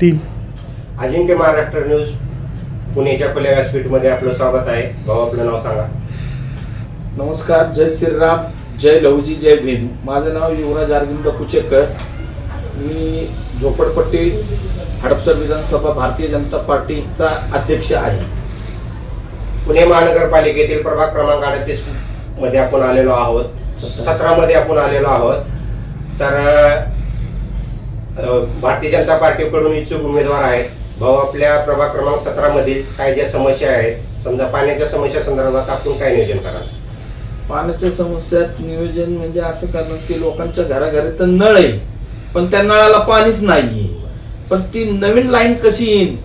3 अजिंक्य Maharashtra news पुण्याच्या खुल्या व्यासपीठमध्ये आपलं स्वागत आहे. भाऊ, आपलं नाव सांगा. नमस्कार. जय श्रीराम, जय लवजी, जय भीम. माझं नाव युवराज अरविंद कुचेकर. मी झोपडपट्टी हडपसर विधानसभा भारतीय जनता पार्टीचा अध्यक्ष आहे. पुणे महानगरपालिकेतील प्रभाग क्रमांक 38 मध्ये आपण आलेलो आहोत. 17 मध्ये आपण आलेलो आहोत. तर भारतीय जनता पार्टीकडून इच्छुक उमेदवार आहेत. भाऊ, आपल्या प्रभाग क्रमांक 17 मधील काय ज्या समस्या आहेत, समजा पाण्याच्या समस्या संदर्भात आपण काय नियोजन कराल? पाण्याच्या समस्यात नियोजन म्हणजे असं करणं की लोकांच्या घराघरी तर नळ आहे, पण त्या नळाला पाणीच नाहीये. पण ती नवीन लाईन कशी येईल,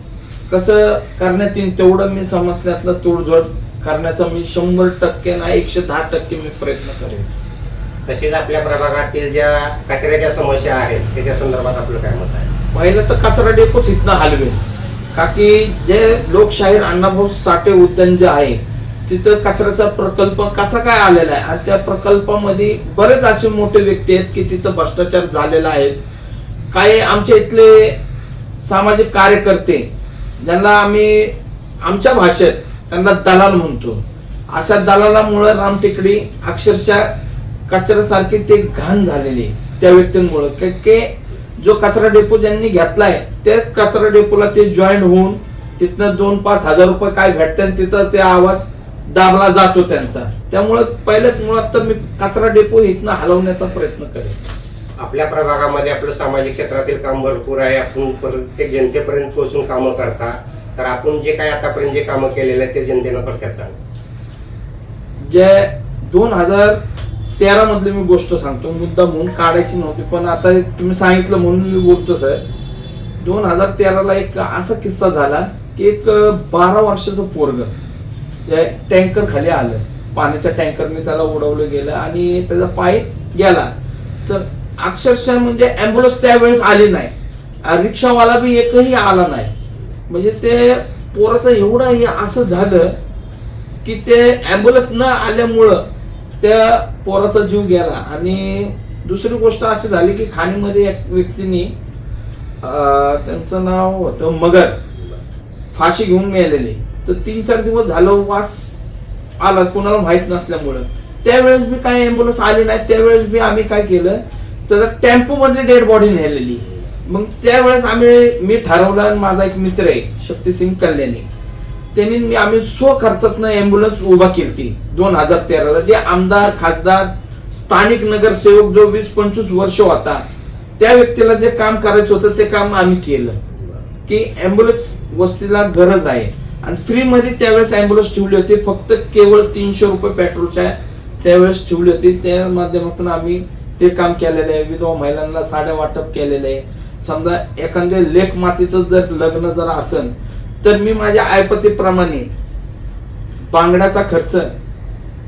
कसं करण्यात येईल, तेवढं मी समस्यातलं तोडजोड करण्याचा मी 100% नाही 110% मी प्रयत्न करेन. तसेच आपल्या प्रभागातील ज्या कचऱ्याच्या समस्या आहेत त्याच्या संदर्भात आपलं काय मत आहे? पहिलं तर कचरा डेपोच इथनं हलवेल, का की जे लोकशाहीर अण्णाभाऊ साठे उद्यान जे आहे तिथं कचऱ्याचा प्रकल्प कसा काय आलेला आहे, आणि त्या प्रकल्पामध्ये बरेच असे मोठे व्यक्ती आहेत की तिथं भ्रष्टाचार झालेला आहे. काही आमच्या इथले सामाजिक कार्यकर्ते, ज्यांना आम्ही आमच्या भाषेत त्यांना दलाल म्हणतो, अशा दलालामुळे रामटेकडी अक्षरशः कचऱ्यासारखी ते घाण झालेली त्या व्यक्तींमुळे. की जो कचरा डेपो ज्यांनी घेतलाय त्या कचरा डेपोला ते जॉईन होऊन तिथनं 2-5 हजार रुपये काय भेटतात, तिथं ते आवाज दाबला जातो त्यांचा. त्यामुळे पहिल्याच मुळात तर मी कचरा डेपो इथनं हलवण्याचा प्रयत्न करेन. आपल्या प्रभागामध्ये आपलं सामाजिक क्षेत्रातील काम भरपूर आहे. आपण प्रत्येक जनतेपर्यंत पोहोचून कामं करता. तर आपण जे काय आतापर्यंत जे कामं केलेले आहेत ते जनतेला थोडक्यात सांगा. जे 2013 मधली मी गोष्ट सांगतो, मुद्दा म्हणून काढायची नव्हती, पण आता तुम्ही सांगितलं म्हणून मी बोलतो सर. 2013ला एक असा किस्सा झाला की एक 12 वर्षाचं पोरग टँकर खाली आलं, पाण्याच्या टँकरने त्याला उडवलं गेलं आणि त्याचा पाय गेला. तर अक्षरशः म्हणजे ॲम्ब्युलन्स त्यावेळेस आली नाही, रिक्षावाला बी एकही आला नाही. म्हणजे ते पोराचं एवढं हे असं झालं की ते ॲम्ब्युलन्स न आल्यामुळं त्या पोराचा जीव गेला. आणि दुसरी गोष्ट अशी झाली की खाणीमध्ये एक व्यक्तीने त्यांचं नाव होतं मगर, फाशी घेऊन मेलेले. तर 3-4 दिवस झालं वास आला कोणाला माहित नसल्यामुळं. त्यावेळेस बी काही ॲम्ब्युलन्स आली नाही. त्यावेळेस बी आम्ही काय केलं, तर टेम्पो मध्ये डेड बॉडी नेलेली. मग त्यावेळेस मी ठरवलं, आणि माझा एक मित्र आहे शक्तिसिंग कल्याणी, त्यांनी आम्ही स्वखर्चातनं ॲम्ब्युलन्स उभा केली 2013ला. जे आमदार, खासदार, स्थानिक नगरसेवक जो 20-25 वर्ष होता, त्या व्यक्तीला जे काम करायचं होतं ते काम आम्ही केलं. की ॲम्ब्युलन्स वस्तीला गरज आहे, आणि फ्री मध्ये त्यावेळेस ॲम्ब्युलन्स ठेवली होती. फक्त केवळ 300 रुपये पेट्रोलच्या त्यावेळेस ठेवली होती. त्या माध्यमातून आम्ही ते काम केलेलं आहे. विधवा महिलांना साड्या वाटप केलेलं आहे. समजा एखाद्या लेख मातीचं जर लग्न जर असेल तर मी माझ्या ऐपतीप्रमाणे बांगड्याचा खर्च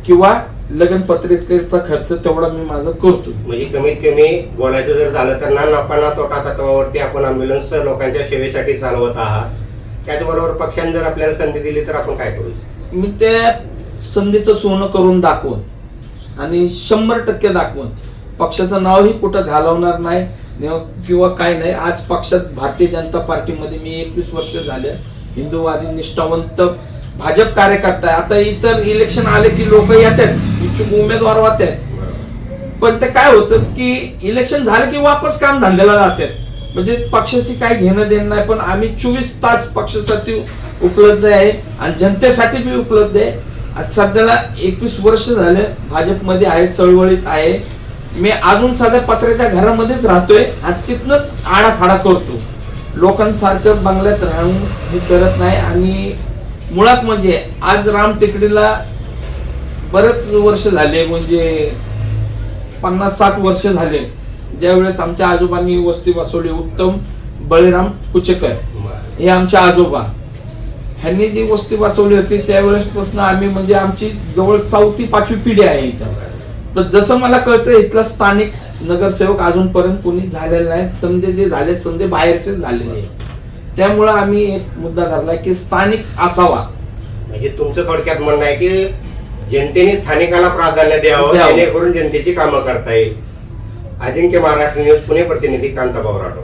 किंवा लग्न पत्रिकेचा खर्च तेवढा मी माझा करतो. म्हणजे कमीत कमी बोलायचं जर झालं तर ना नफा ना तोटा तत्वावरती आपण ॲम्ब्युलन्स लोकांच्या सेवेसाठी चालवत आहात. त्याचबरोबर पक्षाने जर आपल्याला संधी दिली तर आपण काय करू? मी त्या संधीचं सोनं करून दाखवून, आणि 100% दाखवून. पक्षाचं नावही कुठं घालवणार नाही किंवा काय नाही. आज पक्षात भारतीय जनता पार्टीमध्ये मी 21 वर्ष झाले. हिंदूवादी निष्ठावंत भाजप कार्यकर्ता आहे. आता इतर इलेक्शन आले की लोक येतात, इच्छुक उमेदवार होतात, पण ते काय होतं की इलेक्शन झालं की वापस काम धंद्याला जातात. म्हणजे पक्षाशी काय घेणं देणं नाही. पण आम्ही 24 तास पक्षासाठी उपलब्ध आहे आणि जनतेसाठी बी उपलब्ध आहे. आज सध्याला 21 वर्ष झाले भाजपमध्ये आहे, चळवळीत आहे. मी अजून सध्या पत्र्याच्या घरामध्येच राहतोय आणि तिथनच आडाखाडा करतो. लोकांसारखं बंगल्यात राहून मी करत नाही. आणि मुळात म्हणजे आज रामटेकडीला बरेच वर्ष झाले, म्हणजे 50-60 वर्ष झाले, ज्यावेळेस आमच्या आजोबांनी वस्ती बसवली. उत्तम बळीराम कुचेकर हे आमचे आजोबा, ह्यांनी जी वस्ती बसवली होती त्यावेळेसपासून आम्ही, म्हणजे आमची जवळ 4थी-5वी पिढी आहे इथं. तर जसं मला कळतं इथला स्थानिक नगरसेवक अजूनपर्यंत कोणी झालेला नाही. समजे जे झाले समजे बाहेरचेच झालेले. त्यामुळं आम्ही एक मुद्दा धरलाय की स्थानिक असावा. म्हणजे तुमचं थोडक्यात म्हणणं आहे की जनतेने स्थानिकाला प्राधान्य द्यावं, जेणेकरून जनतेची कामं करता येईल. अजिंक्य महाराष्ट्र न्यूज पुणे प्रतिनिधी कांताभाऊ राठोड.